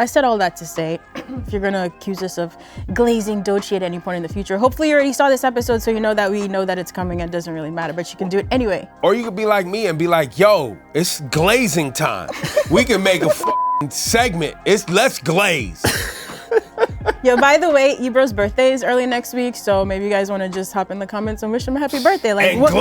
I said all that to say, if you're gonna accuse us of glazing Doechii at any point in the future, hopefully you already saw this episode so you know that we know that it's coming and it doesn't really matter, but you can do it anyway. Or you could be like me and be like, yo, it's glazing time. We can make a segment. Let's glaze. Yo, by the way, Ebro's birthday is early next week, so maybe you guys want to just hop in the comments and wish him a happy birthday. Like, and what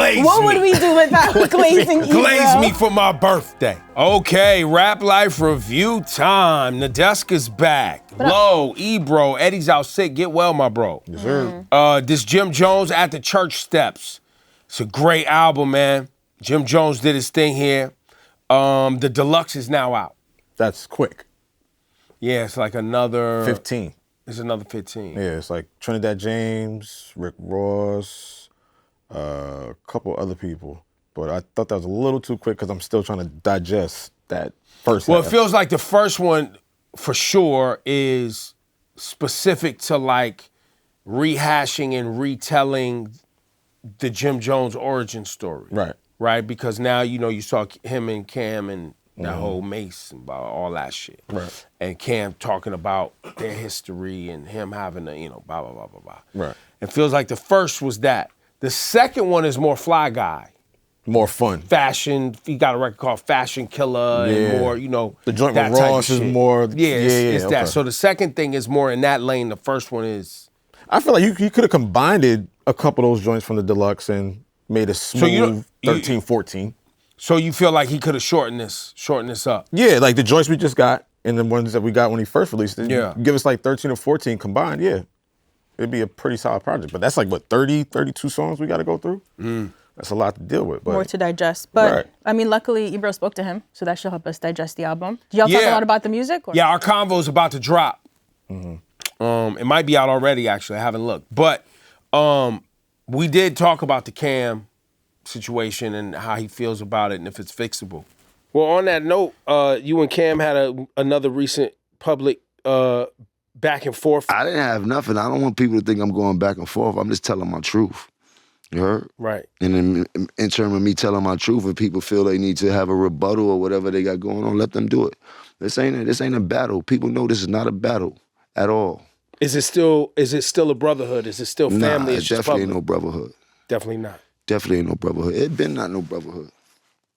would we do without glazing Ebro? Glaze me for my birthday. Okay, Rap Life review time. Nadeska's back. Low, Ebro, Eddie's out sick. Get well, my bro. Yes, sir. This Jim Jones at the Church Steps. It's a great album, man. Jim Jones did his thing here. The deluxe is now out. That's quick. Yeah, it's like another 15. It's another 15. Yeah, it's like Trinidad James, Rick Ross, a couple other people. But I thought that was a little too quick because I'm still trying to digest that first Well, half. it feels like the first one, for sure, is specific to like rehashing and retelling the Jim Jones origin story. Right. Right? Because now, you saw him and Cam and that whole Mace and all that shit. Right. And Cam talking about their history and him having a, blah, blah, blah, blah, blah. Right. It feels like the first was that. The second one is more Fly Guy. More fun. Fashion, he got a record called Fashion Killer and more, The joint that with type of Ross is shit. more. It's that. Okay. So the second thing is more in that lane. The first one is. I feel like you could have combined a couple of those joints from the deluxe and made a smooth 13, 14. So you feel like he could have shortened this up? Yeah, like the joints we just got and the ones that we got when he first released it. Yeah. Give us like 13 or 14 combined, yeah. It'd be a pretty solid project. But that's like, what, 30, 32 songs we got to go through? That's a lot to deal with. But more to digest. But, right. I mean, luckily, Ebro spoke to him, so that should help us digest the album. Did y'all talk a lot about the music? Or? Yeah, our convo is about to drop. It might be out already, actually. I haven't looked. But we did talk about the Cam situation and how he feels about it and if it's fixable. Well, on that note, you and Cam had another recent public back and forth. I didn't have nothing. I don't want people to think I'm going back and forth. I'm just telling my truth. You heard? Right. And in terms of me telling my truth, if people feel they need to have a rebuttal or whatever they got going on, let them do it. This ain't a battle. People know this is not a battle at all. Is it still a brotherhood? Is it still family? Nah, it definitely ain't no brotherhood. Definitely not. Definitely ain't no brotherhood. It been not no brotherhood.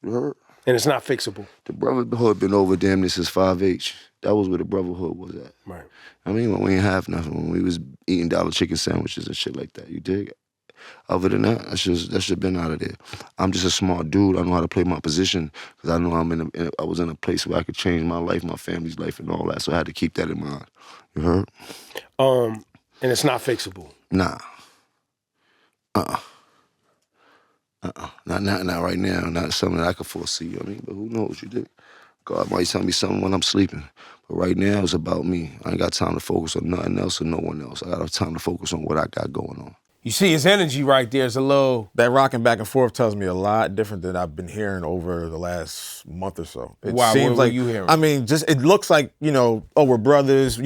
You heard? And it's not fixable. The brotherhood been over damn this is 5H. That was where the brotherhood was at. Right. I mean, when we ain't have nothing, when we was eating dollar chicken sandwiches and shit like that, you dig? Other than that, that shit been out of there. I'm just a smart dude. I know how to play my position because I know I was in a place where I could change my life, my family's life, and all that. So I had to keep that in mind. You heard? And it's not fixable. Nah. Not right now. Not something that I could foresee. You know what I mean? But who knows? You dig? God might tell me something when I'm sleeping. But right now, it's about me. I ain't got time to focus on nothing else or no one else. I got time to focus on what I got going on. You see his energy right there is a little... That rocking back and forth tells me a lot different than I've been hearing over the last month or so. Wow, what were you hearing? I mean, just it looks like, we're brothers,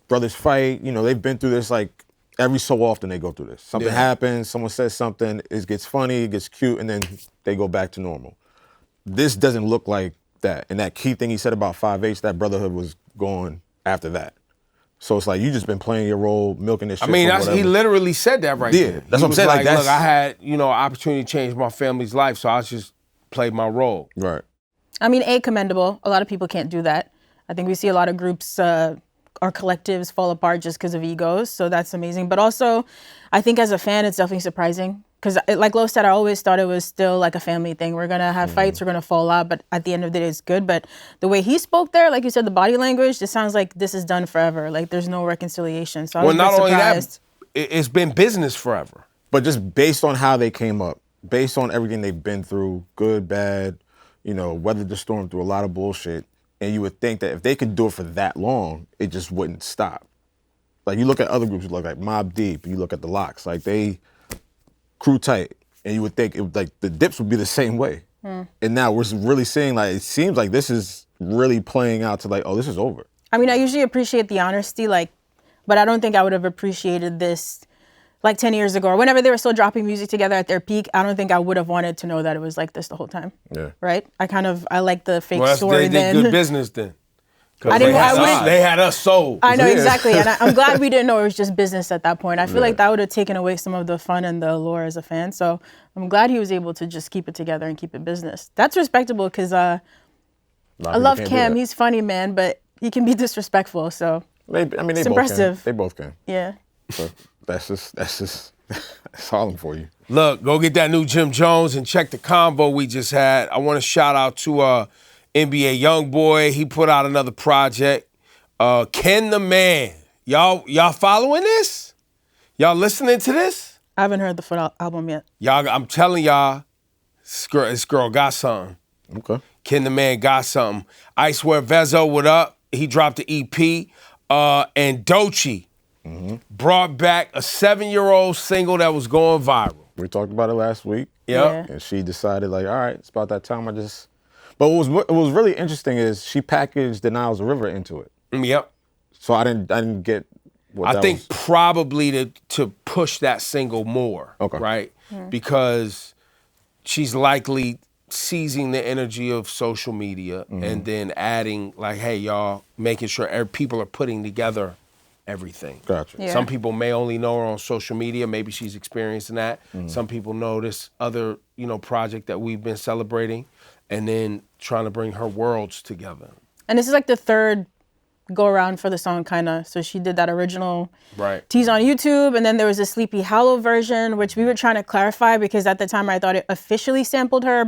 brothers fight. They've been through this like every so often they go through this. Something happens, someone says something, it gets funny, it gets cute, and then they go back to normal. This doesn't look like that. And that key thing he said about 5H, that brotherhood was going after that. So it's like you just been playing your role, milking this shit. I mean, for he literally said that right there. That's what I'm saying. Like, look, I had, opportunity to change my family's life, so I just played my role. Right. I mean, commendable. A lot of people can't do that. I think we see a lot of groups or collectives fall apart just because of egos, so that's amazing. But also, I think as a fan, it's definitely surprising. Because like Lo said, I always thought it was still like a family thing. We're going to have fights, we're going to fall out, but at the end of the day, it's good. But the way he spoke there, like you said, the body language, it sounds like this is done forever. Like there's no reconciliation. So I was not only surprised. that, it's been business forever. But just based on how they came up, based on everything they've been through, good, bad, weathered the storm through a lot of bullshit, and you would think that if they could do it for that long, it just wouldn't stop. Like you look at other groups, like Mobb Deep, you look at the Locks, like they crew tight, and you would think the Dips would be the same way. And now we're really seeing it seems like this is really playing out to this is over. I mean, I usually appreciate the honesty, but I don't think I would have appreciated this 10 years ago or whenever they were still dropping music together at their peak. I don't think I would have wanted to know that it was like this the whole time. Yeah. Right? I like the fake story They did then. good business then. I didn't. I went. They had us sold. I know Yeah. exactly, and I'm glad we didn't know it was just business at that point. I feel like that would have taken away some of the fun and the allure as a fan. So I'm glad he was able to just keep it together and keep it business. That's respectable because I love Cam. He's funny, man, but he can be disrespectful. So They it's both impressive. can. They both can. Yeah. So that's just that's Harlem for you. Look, go get that new Jim Jones and check the convo we just had. I want to shout out to NBA YoungBoy. He put out another project. Ken the Man. Y'all following this? Y'all listening to this? I haven't heard the full album yet. Y'all, I'm telling y'all, this girl got something. Okay. Ken the Man got something. I Swear Vezo, what up? He dropped the EP. And Doechii brought back a 7-year-old single that was going viral. We talked about it last week. Yep. And she decided, like, all right, it's about that time. But what was really interesting is she packaged the Niles River into it. Yep. So I didn't get what I that think was. probably to push that single more. Okay. Right? Because she's likely seizing the energy of social media and then adding, like, hey, y'all, making sure people are putting together everything. Gotcha. Yeah. Some people may only know her on social media. Maybe she's experiencing that. Some people know this other, project that we've been celebrating and then trying to bring her worlds together. And this is like the third go around for the song, kind of. So she did that original tease on YouTube, and then there was a Sleepy Hollow version, which we were trying to clarify because at the time I thought it officially sampled her,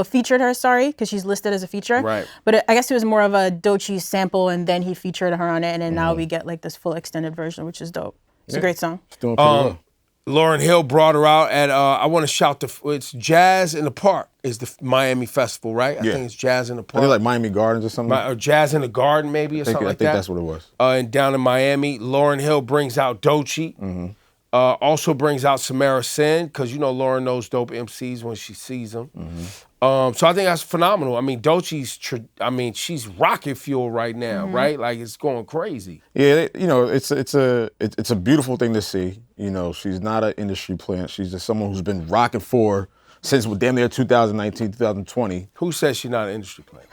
featured her, sorry, because she's listed as a feature. Right. But I guess it was more of a Doechii sample, and then he featured her on it, and then now we get like this full extended version, which is dope. It's a great song. She's doing pretty well. Lauryn Hill brought her out at, I want to shout, it's Jazz in the Park is the Miami festival, right? I Yeah. think it's Jazz in the I Park. think like Miami Gardens or something. Or Jazz in the Garden maybe or something like that. I think that's what it was. And down in Miami, Lauryn Hill brings out Doechii. Also brings out Samara Sin, because Lauren knows dope MCs when she sees them. So I think that's phenomenal. I mean, Doechii's, she's rocket fuel right now, right? Like, it's going crazy. Yeah, it's a beautiful thing to see. She's not an industry plant. She's just someone who's been rocking since damn near 2019, 2020. Who says she's not an industry player?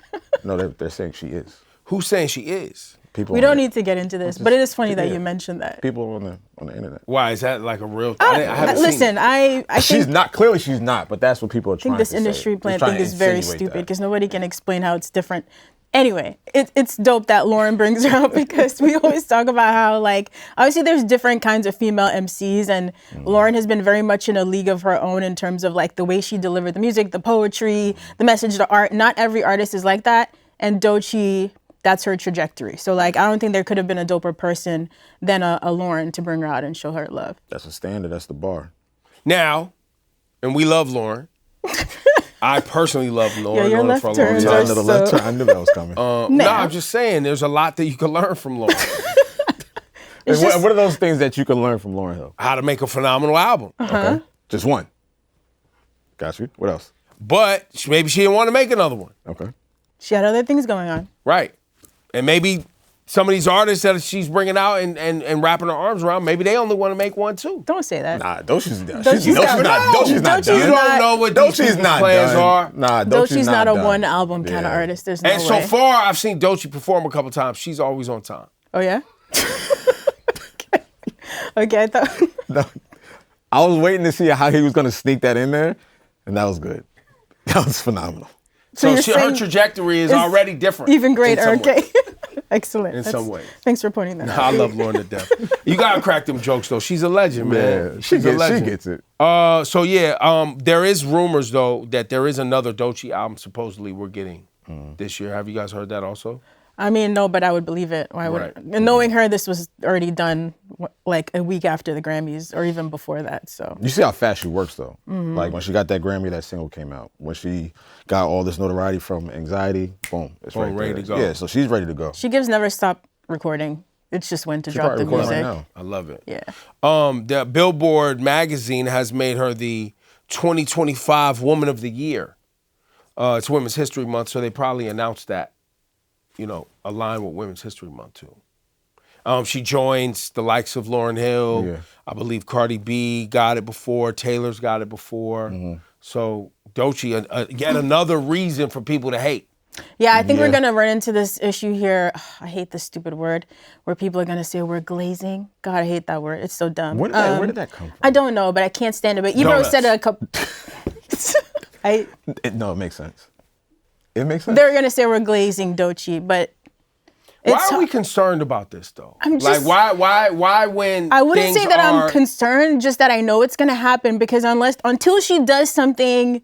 No, they're saying she is. Who's saying she is? People. We don't need to get into this, but it is funny that you mentioned that. People on the internet. Why? Is that like a real thing? I haven't Listen, seen it. I She's think, not. Clearly, she's not. But that's what people are I trying think this to say. industry They're plant trying thing to is very insinuate stupid that. because nobody can explain how it's different. Anyway, it's dope that Lauren brings her up because we always talk about how, like, obviously there's different kinds of female MCs, and Lauren has been very much in a league of her own in terms of, like, the way she delivered the music, the poetry, the message, the art. Not every artist is like that, and Doechii, that's her trajectory. So, like, I don't think there could have been a doper person than a Lauren to bring her out and show her love. That's a standard. That's the bar. Now, and we love Lauren. I personally love Lauren. your Known her for a left long turns time. are Another left turn. I knew that was coming. No, I'm just saying, there's a lot that you can learn from Lauren. It's just- what are those things that you can learn from Lauryn Hill? How to make a phenomenal album. Okay. Just one. Got you. What else? But maybe she didn't want to make another one. Okay. She had other things going on. Right. And maybe some of these artists that she's bringing out and wrapping her arms around, maybe they only want to make one too. Don't say that. Nah, Doechii's not. Doechii's not- Doechii's not Doechii's done. You not- don't know what Doechii's these people's not plans done. are. Nah, Doechii's not a done. one album kind of Yeah. artist. There's no And so way. far, I've seen Doechii perform a couple times. She's always on time. Oh yeah. Okay, I thought. No. I was waiting to see how he was going to sneak that in there, and that was good. That was phenomenal. So you're her saying trajectory is it's already different. Even greater. in some Okay. ways. Excellent. In some ways. Thanks for pointing that out. I love Lauren to death. You gotta crack them jokes though. She's a legend, man. Yeah, She's a legend. she gets it. So yeah, there is rumors though that there is another Doechii album supposedly we're getting this year. Have you guys heard that also? I mean, no, but I would believe it. Why would? Right. And knowing her, this was already done like a week after the Grammys, or even before that. So You see how fast she works, though. Like, when she got that Grammy, that single came out. When she got all this notoriety from Anxiety, boom, it's Boom, right ready there. to go. Yeah, so she's ready to go. she gives never stop recording. It's just when to drop probably the recording music. right now. I love it. Yeah. The Billboard magazine has made her the 2025 Woman of the Year. It's Women's History Month, so they probably announced that, align with Women's History Month too. She joins the likes of Lauryn Hill. Yeah. I believe Cardi B got it before. Taylor's got it before. So Doechii, yet another reason for people to hate. Yeah, I think we're Yeah. gonna run into this issue here. I hate this stupid word where people are gonna say we're glazing. God, I hate that word. It's so dumb. Where did that come from? I don't know, but I can't stand it. But Ebro said it a couple. No, it makes sense. It makes sense. They're gonna say we're glazing Doechii, but Why are we concerned about this though? I'm just- like why when I wouldn't things say that are, I'm concerned, just that I know it's gonna happen because until she does something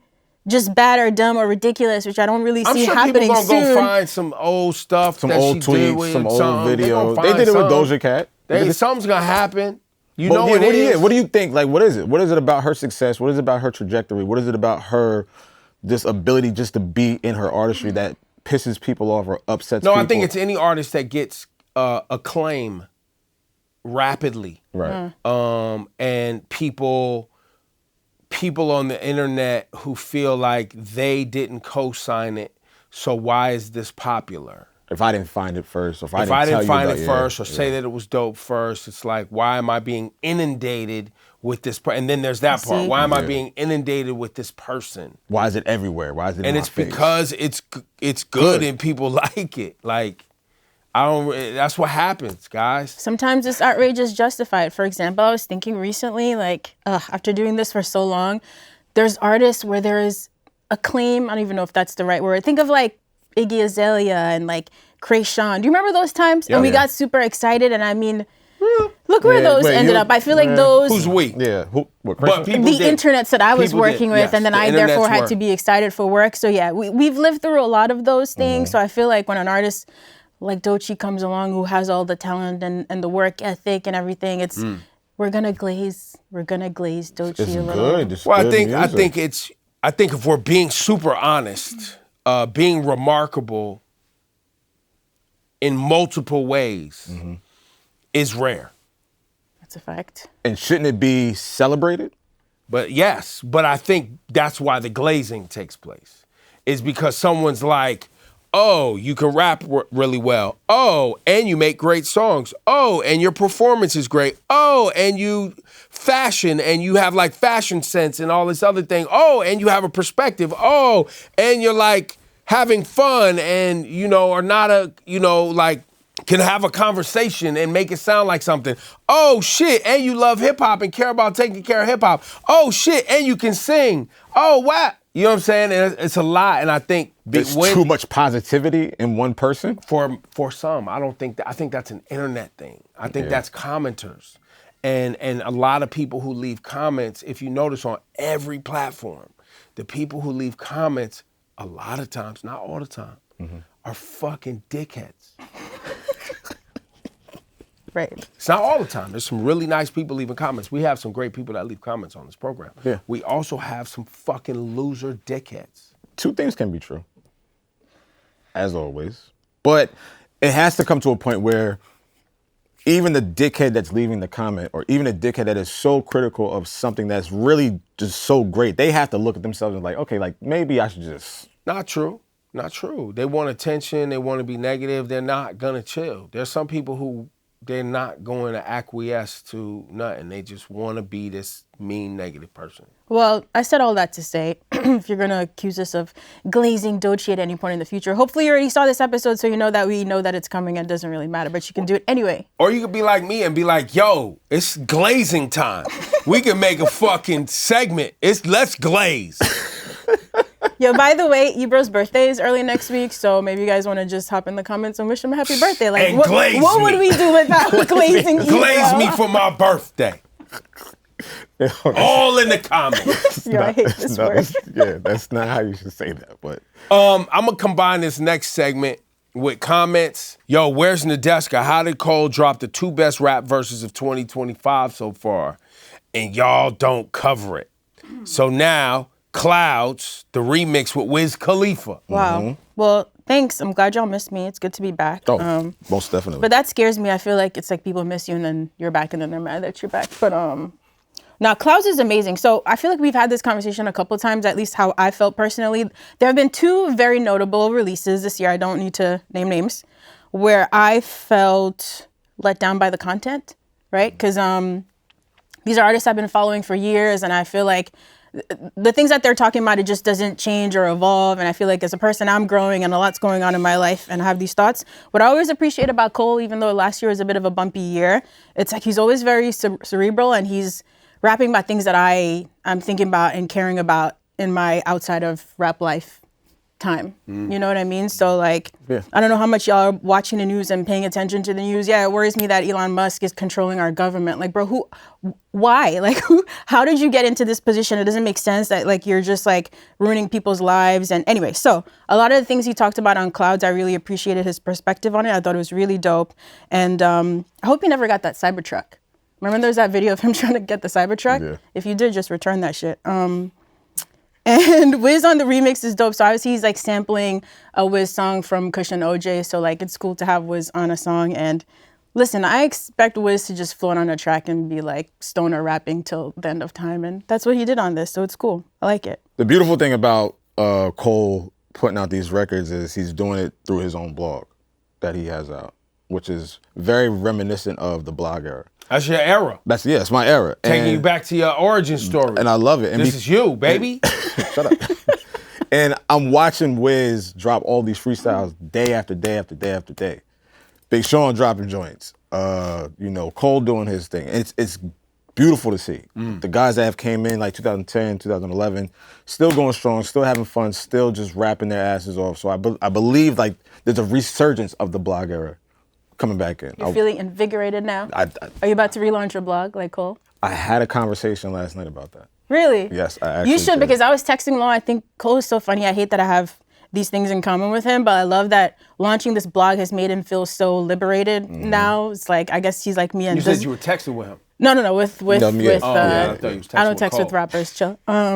just bad or dumb or ridiculous, which I don't really I'm see sure happening people gonna soon. go find some old stuff, Some that old she did tweets, with some old something. They gonna videos. They find did it with something. Doja Cat. Something's gonna happen. You But know yeah, what it is. what do you think? Like, what is it? What is it about her success? What is it about her trajectory? What is it about her this ability just to be in her artistry that pisses people off or upsets No, people? I think it's any artist that gets acclaim rapidly. right. And people on the internet who feel like they didn't co-sign it, so why is this popular? If I didn't find it first, or if I If I didn't didn't tell you find about it first or say that it was dope first, it's like, why am I being inundated with this? And then there's that part. see. Why am I being inundated with this person? why is it everywhere? Why is it in And my it's face? because it's good Good. and people like it. Like, that's what happens, guys. Sometimes this outrage is justified. For example, I was thinking recently, like, after doing this for so long, there's artists where there is acclaim. I don't even know if that's the right word. Think of like Iggy Azalea and like Krayshawn. Do you remember those times? And we got super excited. And I mean, look where Yeah, those wait, ended you- up. I feel like yeah. those, Who's we? Yeah. What But Christian? people the did. internets that I was People did, working with, yes. and then The I therefore internets had were. to be excited for work. So yeah, we've lived through a lot of those things. So I feel like when an artist like Doechii comes along who has all the talent and the work ethic and everything, it's we're gonna glaze Doechii It's a little. good. It's Well, good music. I think if we're being super honest, being remarkable in multiple ways is rare. That's a fact. And shouldn't it be celebrated? But yes, but I think that's why the glazing takes place. Is because someone's like, oh, you can rap really well. Oh, and you make great songs. Oh, and your performance is great. Oh, and you fashion and you have like fashion sense and all this other thing. Oh, and you have a perspective. Oh, and you're like having fun and, are not like can have a conversation and make it sound like something. Oh, shit, and you love hip hop and care about taking care of hip hop. Oh, shit, and you can sing. Oh, wow. You know what I'm saying? And it's a lot, and I think There's too much positivity in one person. for some, I don't think that. I think that's an internet thing. I think that's commenters, and a lot of people who leave comments. If you notice on every platform, the people who leave comments a lot of times, not all the time, are fucking dickheads. Right. It's not all the time. There's some really nice people leaving comments. We have some great people that leave comments on this program. Yeah. We also have some fucking loser dickheads. Two things can be true, as always. But it has to come to a point where even the dickhead that's leaving the comment, or even a dickhead that is so critical of something that's really just so great, they have to look at themselves and like, okay, like maybe I should just. Not true. Not true. They want attention. They want to be negative. They're not going to chill. There's some people who they're not going to acquiesce to nothing. They just want to be this mean, negative person. Well, I said all that to say, if you're going to accuse us of glazing Doechii at any point in the future, hopefully you already saw this episode so you know that we know that it's coming and it doesn't really matter, but you can do it anyway. Or you could be like me and be like, yo, it's glazing time. We can make a fucking segment. Let's glaze. Yo, by the way, Ebro's birthday is early next week, so maybe you guys want to just hop in the comments and wish him a happy birthday. Like, And what glaze would me. we do without glazing Ebro? Glaze me for my birthday. All in the comments. Yo, I hate this word. That's not how you should say that. But I'm gonna combine this next segment with comments. Yo, where's Nadeska? How did Cole drop the 2 best rap verses of 2025 so far? And y'all don't cover it. So now, Clouds, the remix with Wiz Khalifa. Wow. Well, thanks. I'm glad y'all missed me. It's good to be back. most definitely. But that scares me. I feel like it's like people miss you and then you're back and then they're mad that you're back. But now Clouds is amazing. So I feel like we've had this conversation a couple of times, at least how I felt personally. There have been 2 very notable releases this year. I don't need to name names, where I felt let down by the content, right? Because these are artists I've been following for years, and I feel like the things that they're talking about, it just doesn't change or evolve. And I feel like as a person, I'm growing and a lot's going on in my life and I have these thoughts. What I always appreciate about Cole, even though last year was a bit of a bumpy year, it's like he's always very cerebral and he's rapping about things that I'm thinking about and caring about in my outside of rap life time. You know what I mean? So like, I don't know how much y'all are watching the news and paying attention to the news. Yeah, it worries me that Elon Musk is controlling our government. Like, bro, why? Like, how did you get into this position? It doesn't make sense that like you're just like ruining people's lives. And anyway, so a lot of the things he talked about on Clouds, I really appreciated his perspective on it. I thought it was really dope. And I hope he never got that Cybertruck. Remember there's that video of him trying to get the Cybertruck? Yeah. If you did, just return that shit. And Wiz on the remix is dope. So obviously he's like sampling a Wiz song from Kush and OJ. So like it's cool to have Wiz on a song. And listen, I expect Wiz to just float on a track and be like stoner rapping till the end of time. And that's what he did on this. So it's cool. I like it. The beautiful thing about Cole putting out these records is he's doing it through his own blog that he has out, which is very reminiscent of the blog era. That's your era. It's my era. Taking you back to your origin story. And I love it. And this is you, baby. Shut up. And I'm watching Wiz drop all these freestyles day after day after day after day. Big Sean dropping joints. Cole doing his thing. It's beautiful to see. The guys that have came in like 2010, 2011, still going strong, still having fun, still just rapping their asses off. So I believe like there's a resurgence of the blog era coming back in. You're feeling invigorated now? Are you about to relaunch your blog like Cole? I had a conversation last night about that. Really? Yes, I actually You should, did. because I was texting Lo. I think Cole is so funny. I hate that I have these things in common with him, but I love that launching this blog has made him feel so liberated now. It's like, I guess he's like me. And you said you were texting with him. No, with I thought you was texting I don't with text Cole. with rappers, chill. I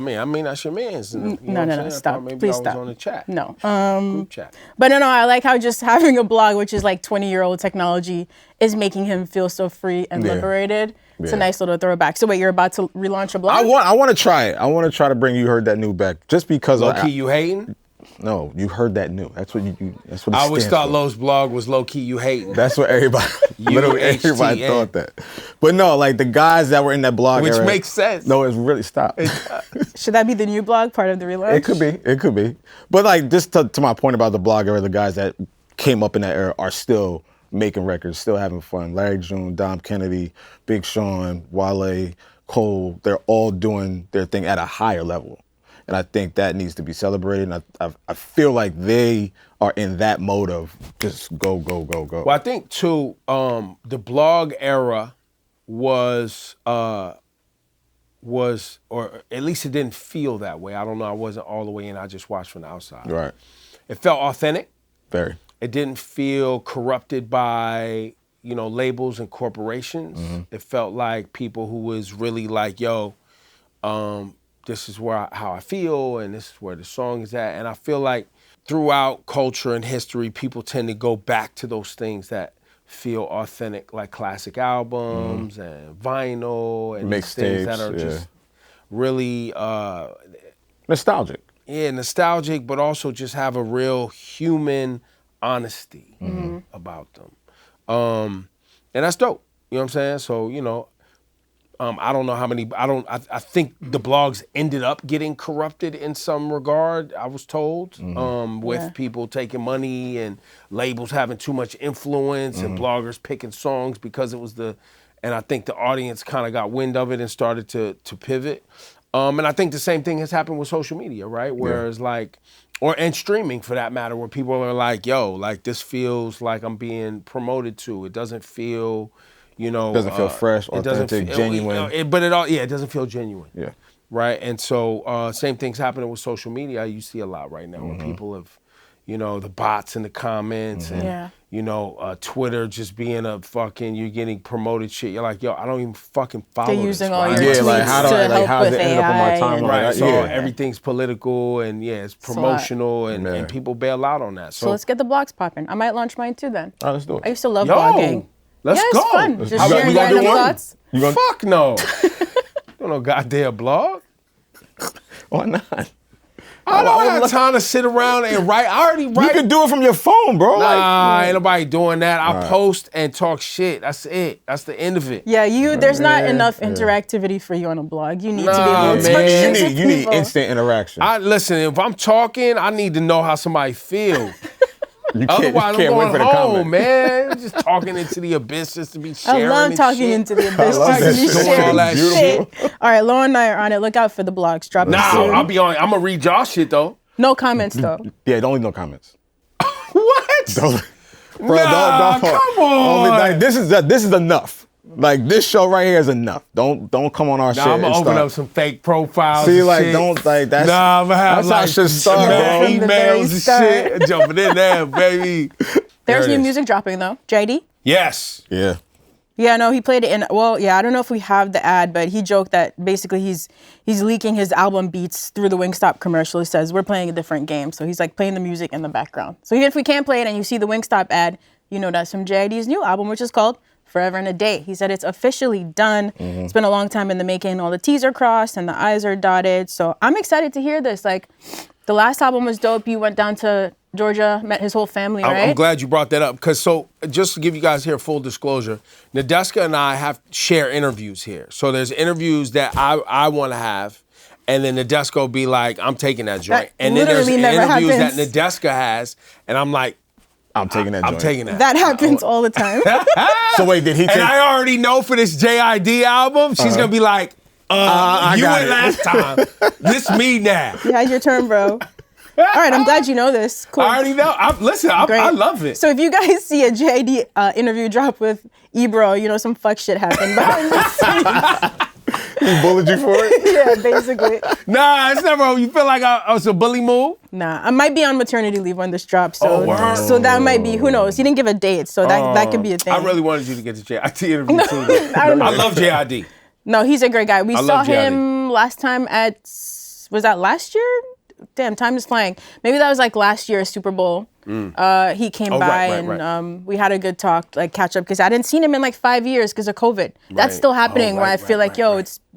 mean, that's your man's. No, stop. Maybe Please I was stop. on the chat. No. Group chat. But no, I like how just having a blog, which is like 20-year-old technology, is making him feel so free and liberated. It's a nice little throwback. So wait, you're about to relaunch a blog? I want to try it. I want to try to bring You Heard That New back, just because. Lowkey, you hating? No, You Heard That New. That's what That's what. I always thought Lo's blog was Lowkey, you hating. That's what everybody. Literally everybody thought that. But no, like the guys that were in that blog Which era, makes sense. No, it's really stop. Should that be the new blog, part of the relaunch? It could be. But like just to my point about the blog era, the guys that came up in that era are still making records, still having fun. Larry June, Dom Kennedy, Big Sean, Wale, Cole, they're all doing their thing at a higher level. And I think that needs to be celebrated. And I feel like they are in that mode of just go. Well, I think too, the blog era was, or at least it didn't feel that way. I don't know. I wasn't all the way in. I just watched from the outside. Right. It felt authentic. Very. It didn't feel corrupted by, labels and corporations. It felt like people who was really like, yo, this is how I feel, and this is where the song is at. And I feel like throughout culture and history, people tend to go back to those things that feel authentic, like classic albums and vinyl and these things that are just really nostalgic. Yeah, nostalgic, but also just have a real human honesty about them. And that's dope. You know what I'm saying? So, I don't know how many, I think the blogs ended up getting corrupted in some regard, I was told, with people taking money and labels having too much influence and bloggers picking songs because it was and I think the audience kind of got wind of it and started to pivot. And I think the same thing has happened with social media, right? Whereas and streaming for that matter, where people are like, yo, like this feels like I'm being promoted to. It doesn't feel, it doesn't feel fresh, authentic, genuine. It doesn't feel genuine. Yeah. Right. And so same things happening with social media. You see a lot right now where people have, the bots in the comments and, Twitter just being you're getting promoted shit. You're like, yo, I don't even fucking follow They're using all this. your tweets like how does it end up on my AI timeline? Right. So everything's political and it's promotional and people bail out on that. So let's get the blogs popping. I might launch mine too then. Oh, let's do it. I used to love blogging. Let's go. It's fun. Just go. sharing You gonna do random one? thoughts. Fuck no. Don't no goddamn blog. Why not? I don't have time to sit around and write. I already write. You can do it from your phone, bro. Nah, ain't nobody doing that. I post and talk shit. That's it. That's the end of it. Yeah, there's not enough interactivity for you on a blog. You need to be able to talk man. shit You need instant interaction. Listen, if I'm talking, I need to know how somebody feels. Otherwise, you can't I'm wait going for the home, comment. man. Just talking into the abyss just to be sharing. I love talking shit. into the abyss. love Talking that to shit. shit. All that Shit. All right, Law and I are on it. Look out for the blogs. Drop it Nah, soon. I'll be on. I'm gonna read y'all shit though. No comments though. Yeah, don't leave no comments. What? Bro, Nah, come on. Like, this is enough. Like, this show right here is enough. Don't come on our shit. I'm gonna and open start. up some fake profiles. See, and like, shit. don't like that's. Nah, I'm gonna have that's how like shit start, mad bro. From the very emails and start. shit. Jumping in there, baby. There's There it new is. music dropping though. JD? Yes. Yeah. Yeah, no, he played it in. Well, yeah, I don't know if we have the ad, but he joked that basically he's leaking his album beats through the Wingstop commercial. He says we're playing a different game, so he's like playing the music in the background. So even if we can't play it and you see the Wingstop ad, you know that's from JID's new album, which is called Forever and a Day. He said it's officially done. It's been a long time in the making. All the T's are crossed and the I's are dotted. So I'm excited to hear this. Like, the last album was dope. You went down to Georgia, met his whole family, right? I'm glad you brought that up because just to give you guys here full disclosure, Nadeska and I have share interviews here. So there's interviews that I want to have, and then Nadeska will be like, I'm taking that joint. That And then there's literally never interviews happens. that Nadeska has, and I'm like, I'm taking that. I'm joint. taking that. That happens all the time. So wait, did he take? And I already know for this JID album, she's gonna be like, I you got went it. last time. This me now. You had your turn, bro. All right, I'm glad you know this. Cool. I already know. Great. I love it. So if you guys see a JD interview drop with Ebro, you know some fuck shit happened behind the scenes. He bullied you for it? Yeah, basically. Nah, it's never. You feel like it's a bully move? Nah, I might be on maternity leave when this drops, so Oh, word. so that might be. Who knows? He didn't give a date, so that could be a thing. I really wanted you to get the JID interview too. I don't know. I love JID. No, he's a great guy. We I saw love JID. him last time was that last year? Damn, time is flying. Maybe that was like last year, Super Bowl. He came by right, and we had a good talk, like catch up, because I hadn't seen him in like 5 years because of COVID. That's still happening where I feel like,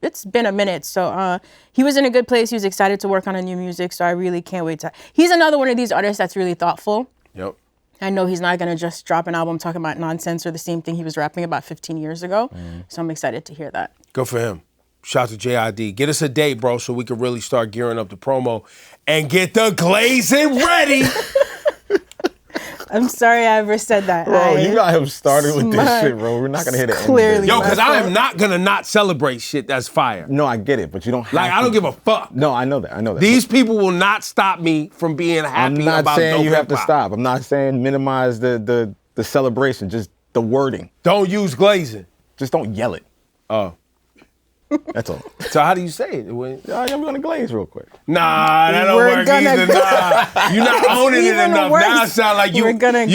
it's been a minute. So he was in a good place. He was excited to work on a new music. So I really can't wait to. He's another one of these artists that's really thoughtful. Yep. I know he's not going to just drop an album talking about nonsense or the same thing he was rapping about 15 years ago. So I'm excited to hear that. Good for him. Shout out to JID. Get us a date, bro, so we can really start gearing up the promo and get the glazing ready. I'm sorry I ever said that. Bro, you got him started with this Smart. shit, bro. We're not gonna hit it. Clearly. Yo, because I My am fault. not going to not celebrate shit that's fire. No, I get it, but you don't have Like, to. I don't give a fuck. No, I know that. I know that. These people will not stop me from being happy I'm not about saying dope you have to hip-hop. stop. I'm not saying minimize the celebration. Just the wording. Don't use glazing. Just don't yell it. Oh. That's all. So how do you say it? I'm gonna glaze real quick. Nah, that don't We're work gonna either. Nah, you're not owning it even enough. worse. Now it sounds like We're gonna glaze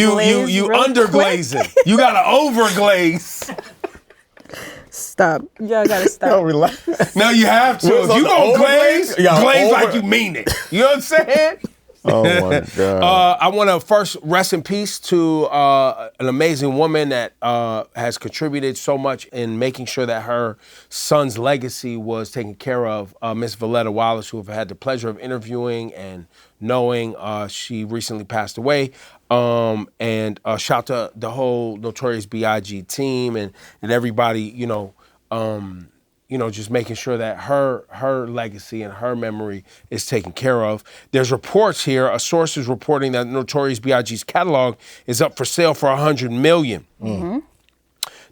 you real underglazing. You gotta overglaze. Stop. Yeah, I gotta stop. Yo, relax. No, you have to. What's If you the gonna glaze, overglaze? Yeah, glaze over- like you mean it. You know what I'm saying? Oh my god. I want to first rest in peace to an amazing woman that has contributed so much in making sure that her son's legacy was taken care of. Miss Valletta Wallace, who I've had the pleasure of interviewing and knowing, she recently passed away. And shout to the whole Notorious B.I.G. team and everybody, just making sure that her legacy and her memory is taken care of. There's reports here. A source is reporting that Notorious B.I.G.'s catalog is up for sale for $100 million. Mm-hmm.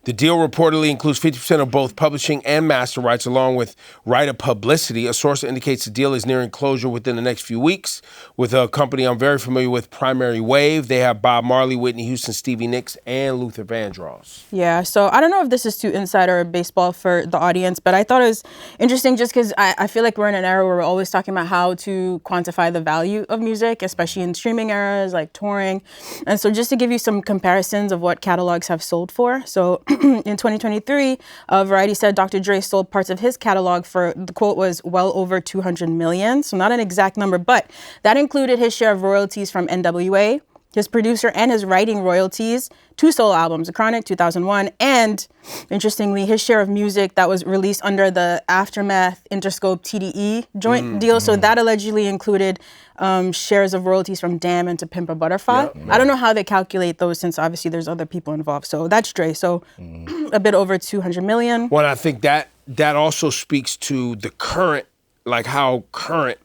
The deal reportedly includes 50% of both publishing and master rights, along with right of publicity. A source indicates the deal is nearing closure within the next few weeks with a company I'm very familiar with, Primary Wave. They have Bob Marley, Whitney Houston, Stevie Nicks, and Luther Vandross. Yeah, so I don't know if this is too insider baseball for the audience, but I thought it was interesting just because I feel like we're in an era where we're always talking about how to quantify the value of music, especially in streaming eras like touring. And so just to give you some comparisons of what catalogs have sold for. So in 2023, Variety said Dr. Dre sold parts of his catalog for, the quote was, well over 200 million. So not an exact number, but that included his share of royalties from NWA, his producer and his writing royalties, 2 solo albums, The Chronic, 2001, and interestingly, his share of music that was released under the Aftermath Interscope TDE joint deal. So that allegedly included shares of royalties from Damn and To Pimp a Butterfly. I don't know how they calculate those since obviously there's other people involved. So that's Dre. So a bit over 200 million. Well, I think that also speaks to the current, like how current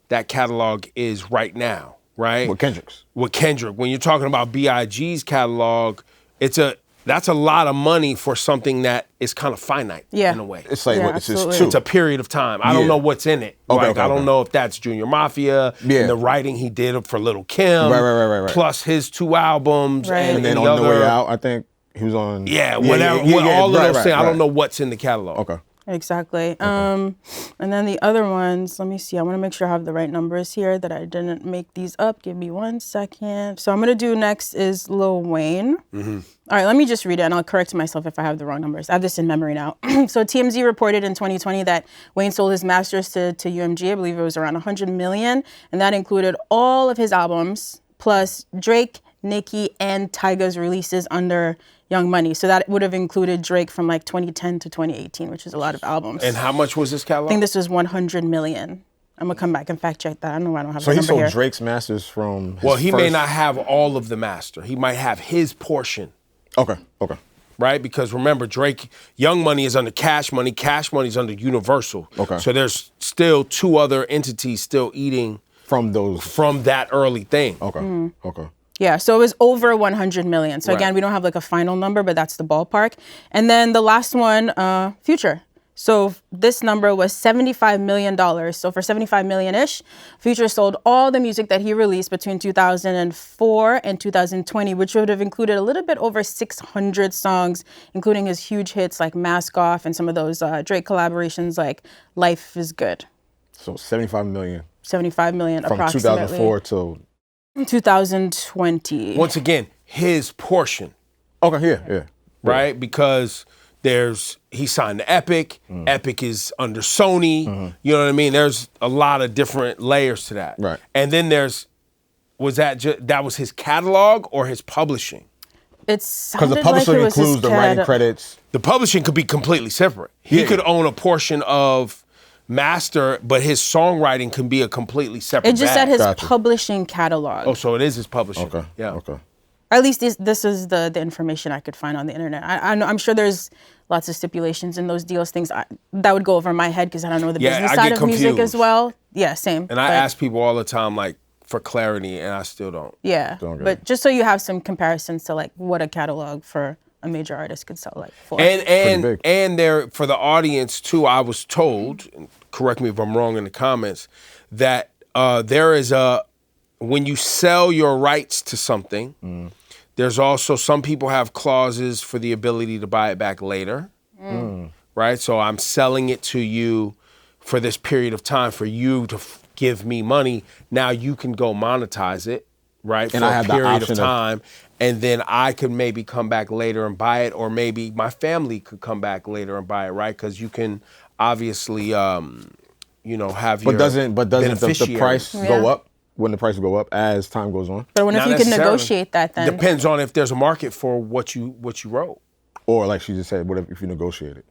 that catalog is right now. Right? With Kendrick's. With Kendrick. When you're talking about B.I.G.'s catalog, that's a lot of money for something that is kind of finite in a way. It's like, it's just 2. It's a period of time. I don't know what's in it. I don't know if that's Junior Mafia and the writing he did for Lil' Kim. Right. Plus his 2 albums. Right. And then on the way out, I think he was on. Whatever. All of those things. I don't know what's in the catalog. Okay. Exactly. And then the other ones, let me see. I want to make sure I have the right numbers here, that I didn't make these up. Give me 1 second. So I'm going to do next is Lil Wayne. All right, let me just read it, and I'll correct myself if I have the wrong numbers. I have this in memory now. So TMZ reported in 2020 that Wayne sold his masters to UMG. I believe it was around 100 million, and that included all of his albums, plus Drake, Nicki, and Tyga's releases under Young Money. So that would have included Drake from like 2010 to 2018, which is a lot of albums. And how much was this catalog? I think this was 100 million. I'm going to come back and fact check that. I know I don't have the number here. So he sold Drake's masters from his he may not have all of the master. He might have his portion. Okay. Right? Because remember, Drake, Young Money is under Cash Money. Cash Money is under Universal. Okay. So there's still 2 other entities still eating from that early thing. Okay. Yeah, so it was over 100 million. So again, we don't have like a final number, but that's the ballpark. And then the last one, Future. So this number was $75 million. So for $75 million-ish, Future sold all the music that he released between 2004 and 2020, which would have included a little bit over 600 songs, including his huge hits like Mask Off and some of those Drake collaborations like Life is Good. So 75 million. 75 million from approximately. 2004 till 2020. Once again, his portion. Okay, yeah. Right? Because he signed to Epic. Epic is under Sony. You know what I mean? There's a lot of different layers to that. Right. And then that was his catalog or his publishing? It sounded Because the publishing like it was his includes the writing credits. The publishing could be completely separate. He could own a portion of master, but his songwriting can be a completely separate It just said bag. his publishing catalog. Oh, so it is his publishing. Okay. Yeah. Okay. Or at least this is the information I could find on the internet. I'm sure there's lots of stipulations in those deals, things that would go over my head because I don't know the business side of music as well. Yeah, same. And I ask people all the time, like, for clarity, and I still don't. Yeah, but just so you have some comparisons to like what a catalog for a major artist could sell like for. And there, for the audience too, I was told, and correct me if I'm wrong in the comments, that there is when you sell your rights to something, there's also, some people have clauses for the ability to buy it back later, right? So I'm selling it to you for this period of time for you to give me money. Now you can go monetize it, right? And for I have a the period option of time. And then I could maybe come back later and buy it, or maybe my family could come back later and buy it, right? Because you can obviously, have your But doesn't the price Yeah. go up? Wouldn't the price go up as time goes on? But what if Not you can necessarily. negotiate that then? Depends on if there's a market for what you wrote. Or like she just said, what if you negotiate it?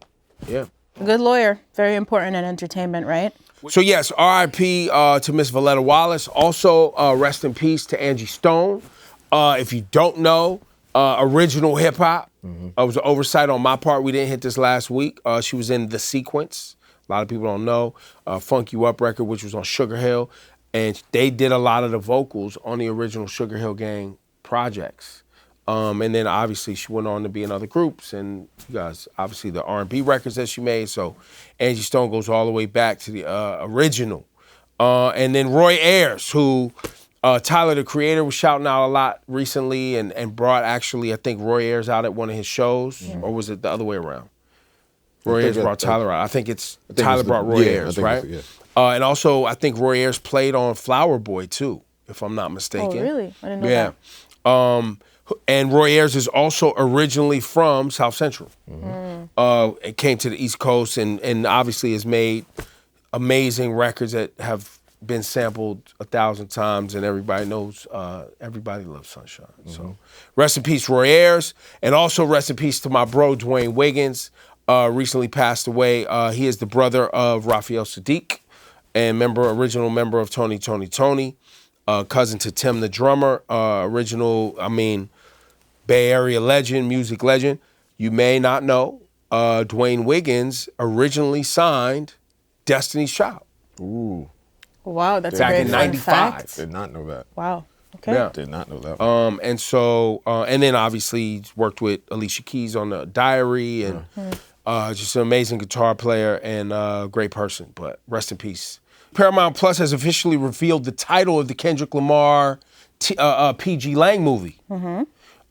Yeah. A good lawyer, very important in entertainment, right? So yes, R.I.P. To Miss Valletta Wallace. Also, rest in peace to Angie Stone. If you don't know, original hip hop. It was an oversight on my part. We didn't hit this last week. She was in The Sequence. A lot of people don't know. Funk You Up record, which was on Sugar Hill. And they did a lot of the vocals on the original Sugar Hill Gang projects. And then obviously she went on to be in other groups, and you guys, obviously the R&B records that she made. So Angie Stone goes all the way back to the original. And then Roy Ayers, who Tyler, the Creator, was shouting out a lot recently and brought actually, I think, Roy Ayers out at one of his shows, or was it the other way around? Roy Ayers brought Tyler out. I think Tyler brought Roy Ayers, right? And also, I think Roy Ayers played on Flower Boy too, if I'm not mistaken. Oh, really? I didn't know that. And Roy Ayers is also originally from South Central. It came to the East Coast and obviously has made amazing records that have been sampled 1,000 times, and everybody knows, everybody loves Sunshine. So rest in peace, Roy Ayers, and also rest in peace to my bro, Dwayne Wiggins, recently passed away. He is the brother of Raphael Sadiq, and original member of Tony, cousin to Tim the drummer, Bay Area legend, music legend. You may not know, Dwayne Wiggins originally signed Destiny's Child. Ooh. Wow, that's Back a in great fun 95. fact. Did not know that. Wow. Okay. Yeah. Did not know that one. And so, and then obviously he's worked with Alicia Keys on the Diary, and just an amazing guitar player and great person. But rest in peace. Paramount Plus has officially revealed the title of the Kendrick Lamar PG Lang movie,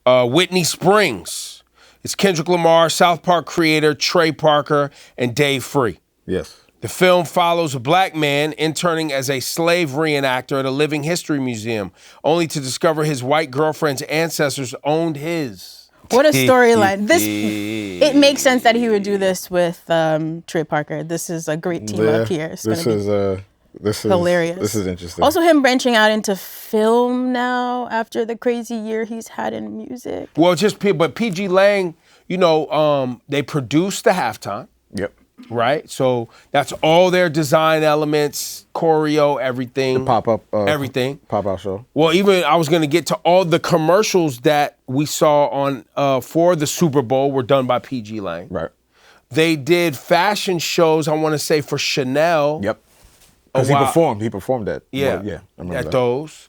Whitney Springs. It's Kendrick Lamar, South Park creator Trey Parker, and Dave Free. Yes. The film follows a black man interning as a slave reenactor at a living history museum, only to discover his white girlfriend's ancestors owned his. What a storyline. It makes sense that he would do this with Trey Parker. This is a great team up here. It's this gonna is this is hilarious. This is interesting. Also, him branching out into film now after the crazy year he's had in music. Well, but PG Lang, they produced the halftime. Yep. Right? So that's all their design elements, choreo, everything. Pop-up. Everything. Pop-out show. Well, even I was going to get to all the commercials that we saw on for the Super Bowl were done by PG Lang. Right. They did fashion shows, I want to say, for Chanel. Yep. Because he performed that. Yeah. Well, yeah. I remember at that. those.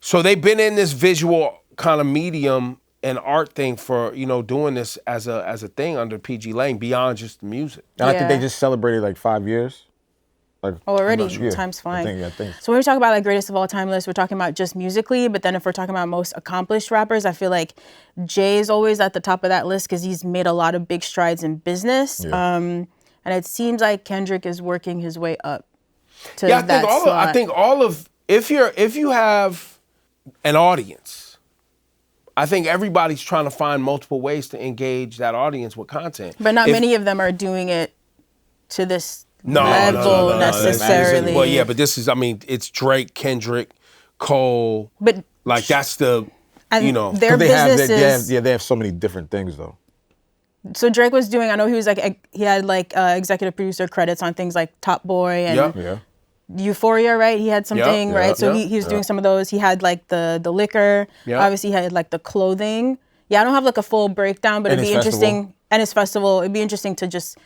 So they've been in this visual kind of medium and art thing for, doing this as a thing under PG Lang beyond just the music. And I think they just celebrated like 5 years. Like, already? yeah, Time's flying. I think. So when we talk about like greatest of all time list, we're talking about just musically, but then if we're talking about most accomplished rappers, I feel like Jay is always at the top of that list because he's made a lot of big strides in business. Yeah. And it seems like Kendrick is working his way up to Yeah, that slot. I think if you have an audience, I think everybody's trying to find multiple ways to engage that audience with content. But not many of them are doing it to this No, level necessarily. Well, yeah, but this is, it's Drake, Kendrick, Cole. But like that's the, and their They businesses. they have so many different things though. So Drake was doing. I know he was like he had like executive producer credits on things like Top Boy and Yeah. Euphoria, right? He had something, right? So he was doing some of those. He had like the liquor. Yep. Obviously, he had like the clothing. Yeah, I don't have like a full breakdown, but And it'd be his interesting. festival. And his festival, it'd be interesting to just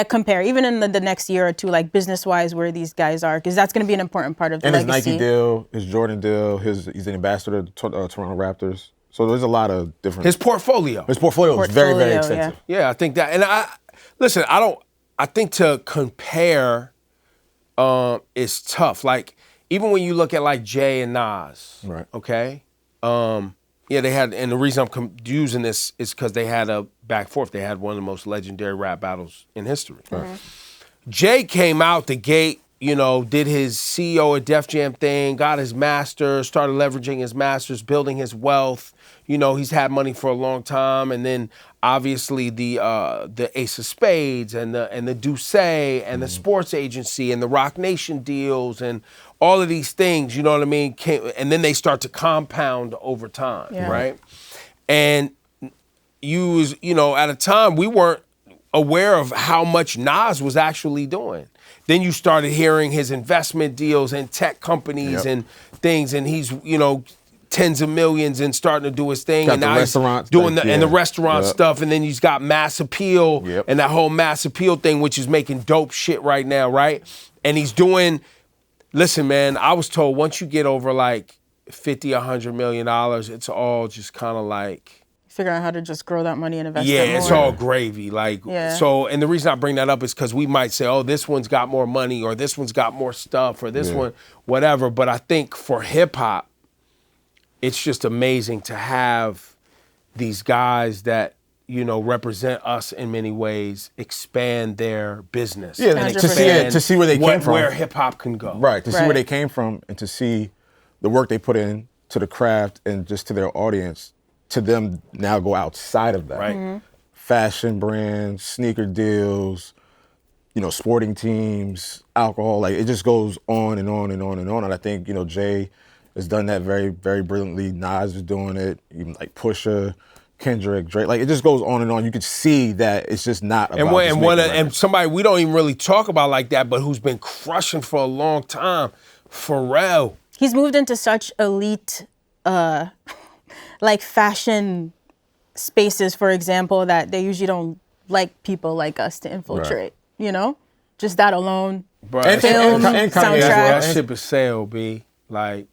compare, even in the next year or two, like business wise, where these guys are, because that's going to be an important part of the And his legacy. Nike deal, his Jordan deal, he's an ambassador to Toronto Raptors. So there's a lot of different. his portfolio. His portfolio is very, very Portfolio, extensive. Yeah, I think that, and I think to compare is tough. Like, even when you look at like Jay and Nas, Right. okay? They had, and the reason I'm using this is because they had a back and forth. They had one of the most legendary rap battles in history. Right. Jay came out the gate, did his CEO at Def Jam thing, got his masters, started leveraging his masters, building his wealth. He's had money for a long time, and then obviously the Ace of Spades and the Doechii and the sports agency and the Rock Nation deals and all of these things, you know what I mean? And then they start to compound over time, right? And at a time we weren't aware of how much Nas was actually doing. Then you started hearing his investment deals and tech companies and things, and he's, tens of millions and starting to do his thing. Got and the now restaurants, he's doing like, and the restaurant Yep. stuff, and then he's got Mass Appeal and that whole Mass Appeal thing, which is making dope shit right now, right? And he's doing, listen, man, I was told once you get over like $50, $100 million, it's all just kind of like, Figure out how to just grow that money and invest it yeah, it's more. all gravy. Like, so, and the reason I bring that up is because we might say, oh, this one's got more money, or this one's got more stuff, or this one, whatever. But I think for hip hop, it's just amazing to have these guys that, represent us in many ways, expand their business. Yeah, and to see where they came from. Where hip hop can go. Right, to see Right. where they came from and to see the work they put in to the craft and just to their audience, to them now go outside of that. Right. Fashion brands, sneaker deals, sporting teams, alcohol. Like it just goes on and on and on and on. And I think Jay has done that very, very brilliantly. Nas is doing it. Even like Pusha, Kendrick, Drake. Like it just goes on and on. You could see that it's just not about. And somebody we don't even really talk about like that, but who's been crushing for a long time, Pharrell. He's moved into such elite, like fashion spaces, for example, that they usually don't like people like us to infiltrate. Right. Just that alone. But Film, and soundtrack. that ship is sailed, B. Like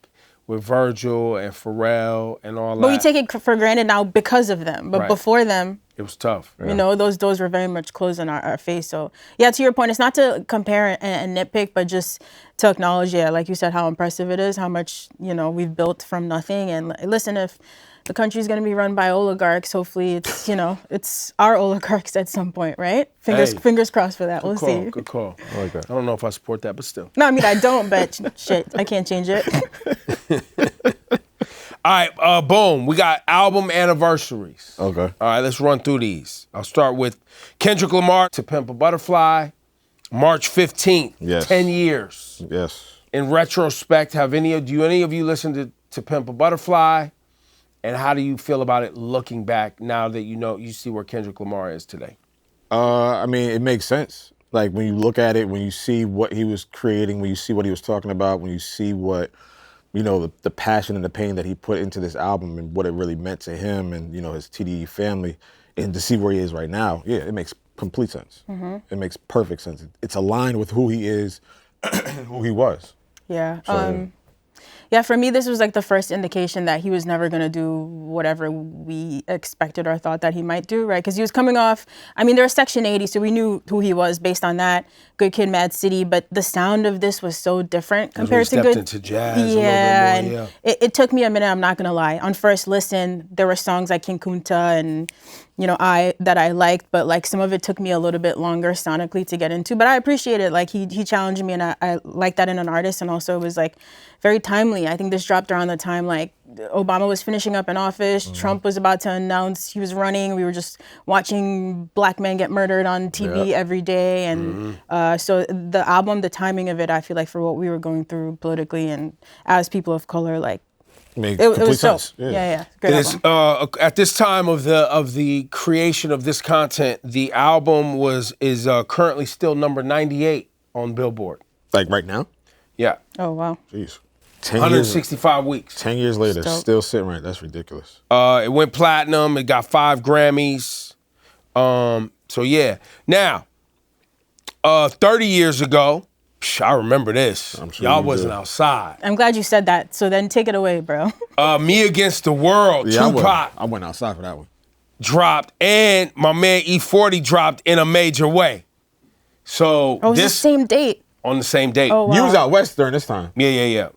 with Virgil and Pharrell and all that. But we take it for granted now because of them. But before them, it was tough. those doors were very much closed in our face. So yeah, to your point, it's not to compare and nitpick, but just to acknowledge, like you said, how impressive it is, how much we've built from nothing. And listen, if the country's going to be run by oligarchs, hopefully it's it's our oligarchs at some point, right? Fingers crossed for that. We'll see. Good call. I like that. I don't know if I support that, but still. No, I mean I don't, but shit, I can't change it. All right, boom. We got album anniversaries. Okay. All right, let's run through these. I'll start with Kendrick Lamar, To Pimp a Butterfly, March 15th. Yes. 10 years. Yes. In retrospect, do any of you listen to Pimp a Butterfly? And how do you feel about it looking back now that you see where Kendrick Lamar is today? I mean, it makes sense. Like when you look at it, when you see what he was creating, when you see what he was talking about, when you see what the passion and the pain that he put into this album and what it really meant to him and, his TDE family, and to see where he is right now, yeah, it makes complete sense. Mm-hmm. It makes perfect sense. It's aligned with who he is and who he was. Yeah. So, yeah, for me, this was like the first indication that he was never going to do whatever we expected or thought that he might do, right? Because he was coming off, there was Section 80, so we knew who he was based on that. Good Kid, Mad City, but the sound of this was so different compared to Good. Into jazz yeah, a little bit more, and it took me a minute, I'm not going to lie. On first listen, there were songs like King Kunta and that I liked, but like some of it took me a little bit longer sonically to get into. But I appreciate it. Like he challenged me, and I like that in an artist. And also it was like very timely. I think this dropped around the time like Obama was finishing up in office. Mm-hmm. Trump was about to announce he was running. We were just watching black men get murdered on TV every day. And so the album, the timing of it, I feel like for what we were going through politically and as people of color, like it was dope. sense. Yeah. Great album. At this time of the creation of this content, the album is currently still number 98 on Billboard. Like right now? Yeah. Oh, wow. Jeez. 165 weeks. 10 years later, still sitting right. That's ridiculous. It went platinum. It got 5 Grammys. So yeah. Now, 30 years ago, I remember this. I'm sure y'all wasn't outside. I'm glad you said that. So then take it away, bro. Me Against the World, Tupac I went outside for that one. dropped, and my man E40 dropped in a major way. So Oh, it was the same date. On the same date. Oh, wow. You was out west during this time. Yeah.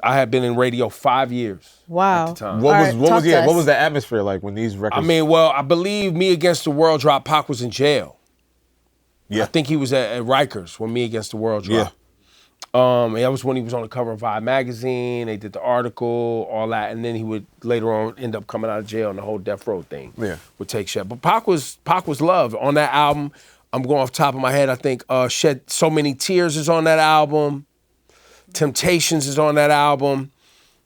I had been in radio 5 years. Wow. At the time. What was the atmosphere like when these records? I believe Me Against the World dropped. Pac was in jail. Yeah. I think he was at Rikers when Me Against the World dropped. Yeah. And that was when he was on the cover of Vibe magazine. They did the article, all that, and then he would later on end up coming out of jail, and the whole death row thing would take shape. But Pac was loved on that album. I'm going off the top of my head. I think Shed So Many Tears is on that album. Temptations is on that album.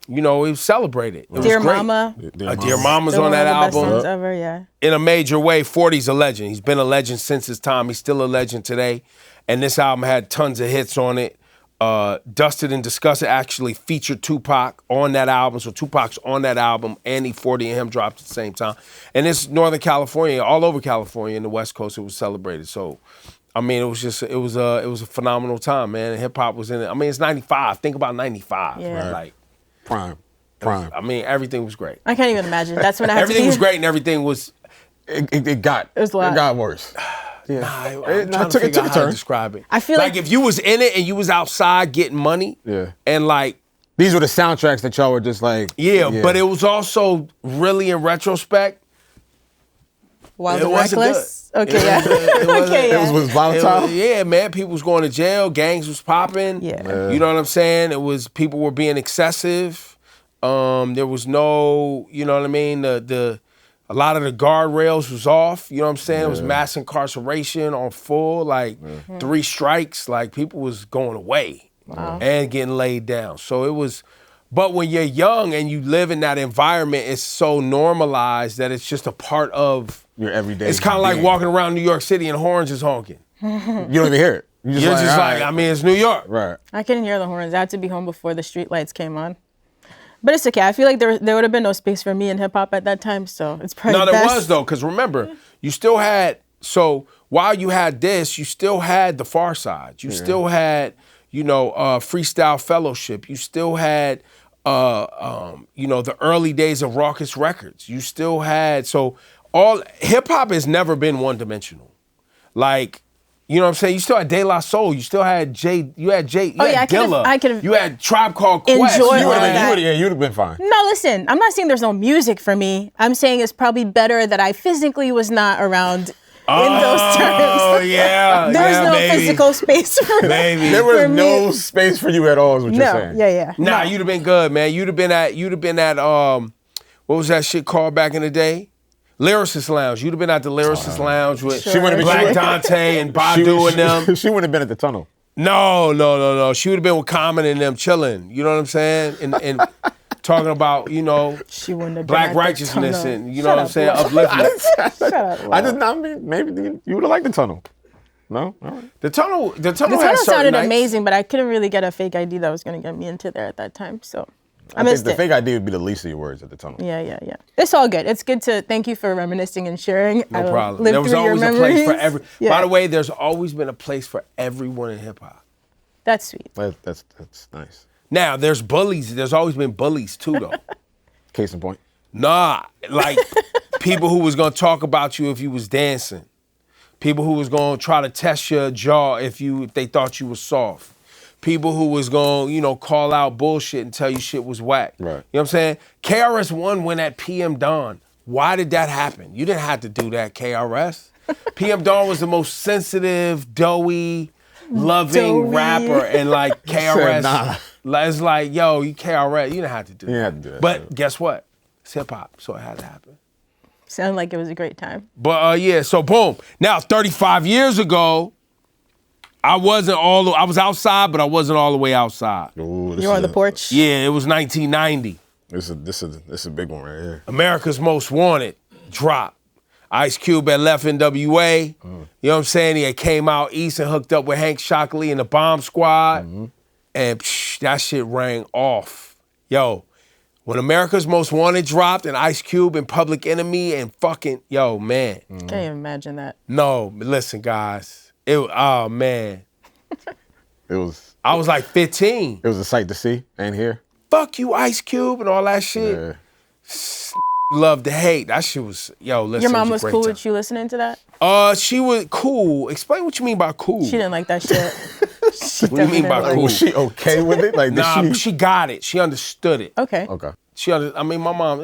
It was celebrated. It Dear was great. Mama. Dear Mama's on that One of the album. best songs ever, yeah. In a major way, 40's a legend. He's been a legend since his time. He's still a legend today. And this album had tons of hits on it. Dusted and Disgusted actually featured Tupac on that album. So Tupac's on that album, and E40 and him dropped at the same time. And it's Northern California, all over California and the West Coast, it was celebrated. So, it was a phenomenal time, man. And hip hop was in it. It's 95. Think about 95. Yeah. Right. Like Prime. Everything was great. I can't even imagine. That's when I had Everything was great, and everything was. It got worse. Yeah. I'm trying to figure out how to describe it. I feel like if you was in it and you was outside getting money, and like these were the soundtracks that y'all were just like, but it was also really in retrospect. Wild it and wasn't Reckless. good. Okay, yeah. Okay, yeah. It was volatile. Man, people was going to jail, gangs was popping. Yeah. You know what I'm saying? It was people were being excessive. There was no, you know what I mean? The A lot of the guardrails was off. You know what I'm saying? It was mass incarceration on full, like 3 strikes. Like people was going away and getting laid down. So it was, but when you're young and you live in that environment, it's so normalized that it's just a part of your everyday. It's kind of like walking around New York City and horns is honking. You don't even hear it. You're just like, I mean, it's New York. Right. I couldn't hear the horns. I had to be home before the street lights came on. But it's okay. I feel like there would have been no space for me in hip hop at that time, so it's probably No, there best. was though, because remember, you still had, so while you had this, you still had the Far Side. You still had, Freestyle Fellowship. You still had, the early days of Raucous Records. You still had, so all, hip hop has never been one dimensional. Like, you know what I'm saying? You still had De La Soul. You still had Dilla. You had Dilla. You had Tribe Called Quest. Enjoyed all You'd have been fine. No, listen, I'm not saying there's no music for me. I'm saying it's probably better that I physically was not around in those terms. Oh, yeah. There's no baby. physical space for me. Baby. There was For me- no space for you at all, is what you're saying. Yeah. Nah, you'd have been good, man. You'd have been at what was that shit called back in the day? Lyricist Lounge. You'd have been at the Lyricist Lounge with Black Dante and Badu and them. She wouldn't have been at the tunnel. No. She would have been with Common and them chilling. You know what I'm saying? And talking about, She wouldn't have been black at the righteousness tunnel. and, you know what I'm saying, Shut upliftment. I did not mean, maybe you would have liked the tunnel. No? All right. The tunnel The had tunnel certain sounded nights. amazing, but I couldn't really get a fake ID that was going to get me into there at that time, so I think missed the it. fake ID would be the least of your words at the tunnel. Yeah. It's all good. It's good to thank you for reminiscing and sharing. No problem. There was always a place for every. By the way, there's always been a place for everyone in hip hop. That's sweet. That's nice. Now there's bullies. There's always been bullies too, though. Case in point. Nah, like people who was gonna talk about you if you was dancing. People who was gonna try to test your jaw if they thought you was soft. People who was gonna, call out bullshit and tell you shit was whack. Right. You know what I'm saying? KRS-One went at PM Dawn. Why did that happen? You didn't have to do that, KRS. PM Dawn was the most sensitive, doughy, loving rapper, and like KRS, it's like, yo, you KRS, you didn't have to do that. You didn't have to do that. But guess what? It's hip hop, so it had to happen. Sounded like it was a great time. But so boom. Now 35 years ago, I was outside, but I wasn't all the way outside. Ooh, You're on the porch? Yeah, it was 1990. This is a big one right here. America's Most Wanted drop. Ice Cube had left NWA. You know what I'm saying? He had came out east and hooked up with Hank Shockley and the Bomb Squad. And that shit rang off. Yo, when America's Most Wanted dropped and Ice Cube and Public Enemy and fucking, yo, man. Can't even imagine that. No, listen, guys. Oh, man. I was like 15. It was a sight to see and hear. Fuck you, Ice Cube, and all that shit. Yeah. Love to hate. That shit was, listen. Your mom it was a great cool time. with you listening to that? She was cool. Explain what you mean by cool. She didn't like that shit. What do you mean by cool? Was she okay with it? Like, She got it. She understood it. Okay. Okay. My mom,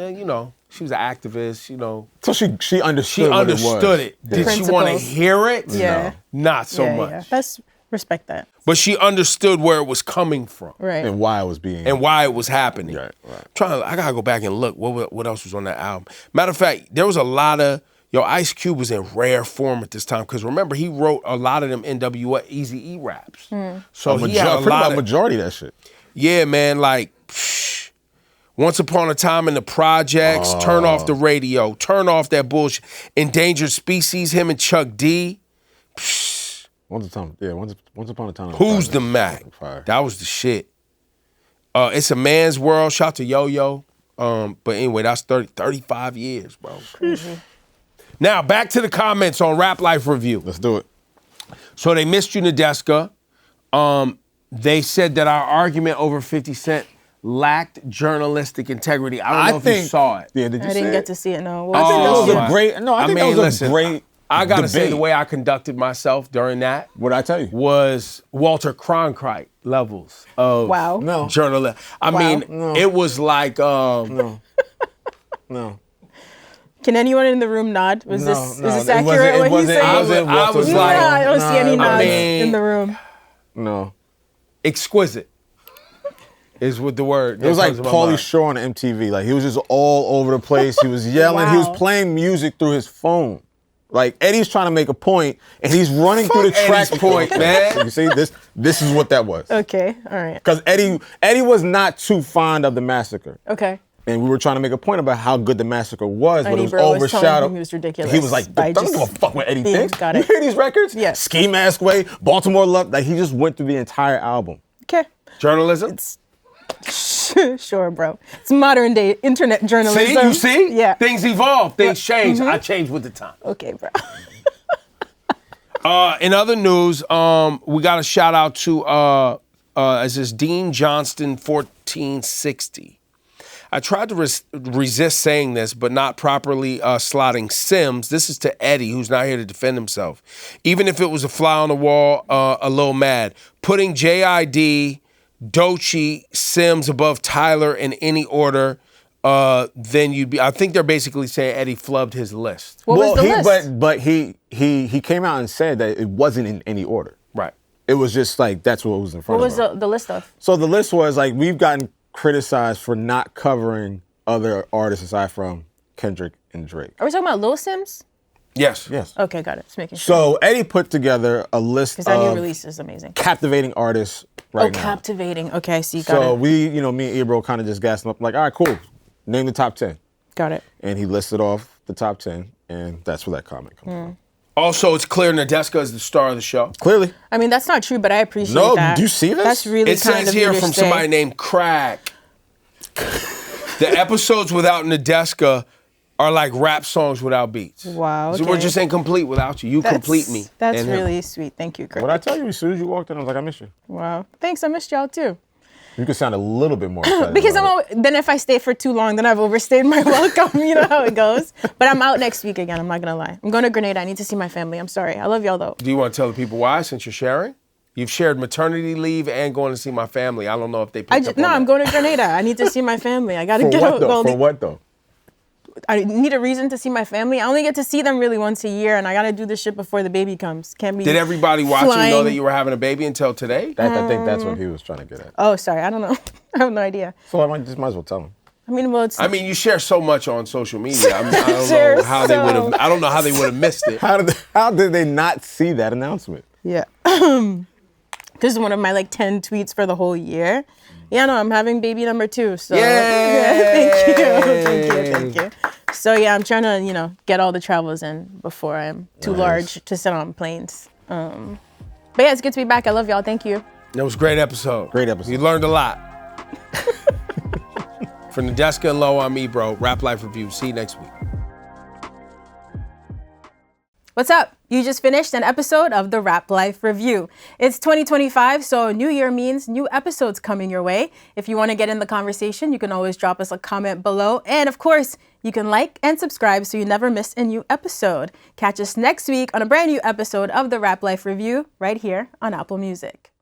she was an activist, So she understood She what understood it it. Did she want to principles. hear it? Yeah. No. Not so Yeah, much. yeah. That's respect that. But she understood where it was coming from. Right. and why it was being. And why it was happening. Right. I gotta go back and look what else was on that album. Matter of fact, there was a lot of Ice Cube was in rare form at this time because remember he wrote a lot of them NWA Eazy-E raps. So he had a lot of majority of that shit. yeah, man. Like Once Upon a Time in the Projects, Turn Off the Radio, Turn Off That Bullshit, Endangered Species, him and Chuck D. Once upon a time. Who's the Mac? Fire. That was the shit. It's a Man's World. Shout out to Yo-Yo. But anyway, that's 35 years, bro. Now, back to the comments on Rap Life Review. Let's do it. So they missed you, Nadeska. They said that our argument over 50 Cent lacked journalistic integrity. I don't know if you saw it. Yeah, did you I see didn't it? get to see it, no. I think that was Oh, a great. No, I think that was a great. I gotta say, debate. the way I conducted myself during that What did I tell you? was Walter Cronkite levels of Wow. No. journalism. I Wow. mean, No. it was like No. Can anyone in the room nod? Is this it accurate wasn't- what it he's wasn't- saying? I was No, like, I don't see any nods mean- in the room. No. exquisite. is with the word. It was like comes to my Pauly mind. Shore on MTV. Like, he was just all over the place. He was yelling. He was Wow. playing music through his phone. Like, Eddie's trying to make a point, and he's running through the Fuck track Eddie's point, man. You see, this is what that was. Okay, all right. Because Eddie was not too fond of the massacre. Okay. And we were trying to make a point about how good the massacre was, but And it was Ebro was telling overshadowed. him he was ridiculous He was like, by don't just give a fuck what Eddie being- thinks. got You it. hear these records? Yes. Ski Mask Way, Baltimore Love. Like, he just went through the entire album. Okay. Journalism. Sure, bro. It's modern day internet journalism. See, you see? Yeah. Things evolve, things change. I change with the time. Okay, bro. In other news, we got a shout out to as this Dean Johnston 1460. I tried to resist saying this, but not properly slotting Sims. This is to Eddie, who's not here to defend himself. Even if it was a fly on the wall, a little mad. Putting JID, Doechii, Sims above Tyler in any order, then you'd be. I think they're basically saying Eddie flubbed his list. What was the list? But he came out and said that it wasn't in any order. Right. It was just like, that's what was in front What of was him. the list of? So the list was like, we've gotten criticized for not covering other artists aside from Kendrick and Drake. Are we talking about Lil Sims? Yes. Yes. Okay, got it. Just making sure. So Eddie put together a list Because that new of release is amazing. captivating artists right now. Captivating. Okay, I see. Got So it. me and Ebro kind of just gassed him up like, all right, cool. Name the top 10. Got it. And he listed off the top 10, and that's where that comment comes from. Also, it's clear Nadeska is the star of the show. Clearly. I mean, that's not true, but I appreciate No, that. do you see this? That's really It kind says of here you to from say. somebody named Crack. The episodes without Nadeska are like rap songs without beats. Wow, So we're okay. just incomplete without you. You complete me. That's and him. really sweet. Thank you, Greg. What I tell you, as soon as you walked in, I was like, I miss you. Wow. Thanks. I missed y'all too. You could sound a little bit more excited. Because about it. then if I stay for too long, then I've overstayed my welcome. You know how it goes. But I'm out next week again. I'm not gonna lie. I'm going to Grenada. I need to see my family. I'm sorry. I love y'all though. Do you want to tell the people why, since you're sharing? You've shared maternity leave and going to see my family. I don't know if they picked up on I'm that. going to Grenada. I need to see my family. I gotta For get what out. though? Goldie. For what though? I need a reason to see my family. I only get to see them really once a year, and I gotta do this shit before the baby comes. Can't be. Did everybody watching know flying. that you were having a baby until today? I think that's what he was trying to get at. Oh, sorry. I don't know. I have no idea. So I might as well tell him. I mean, well, it's. I mean, you share so much on social media. I don't Share know how they would so- have. I don't know how they would have missed it. How did they not see that announcement? Yeah. This is one of my like 10 tweets for the whole year. Yeah, no, I'm having baby number 2. So Yay! Thank you. So yeah, I'm trying to, get all the travels in before I'm too large to sit on planes. But yeah, it's good to be back. I love y'all. Thank you. That was a great episode. Great episode. You learned a lot. For Nadeska and Low, I'm Ebro. Rap Life Review. See you next week. What's up? You just finished an episode of the Rap Life Review. It's 2025, so new year means new episodes coming your way. If you want to get in the conversation, you can always drop us a comment below. And of course, you can like and subscribe so you never miss a new episode. Catch us next week on a brand new episode of the Rap Life Review right here on Apple Music.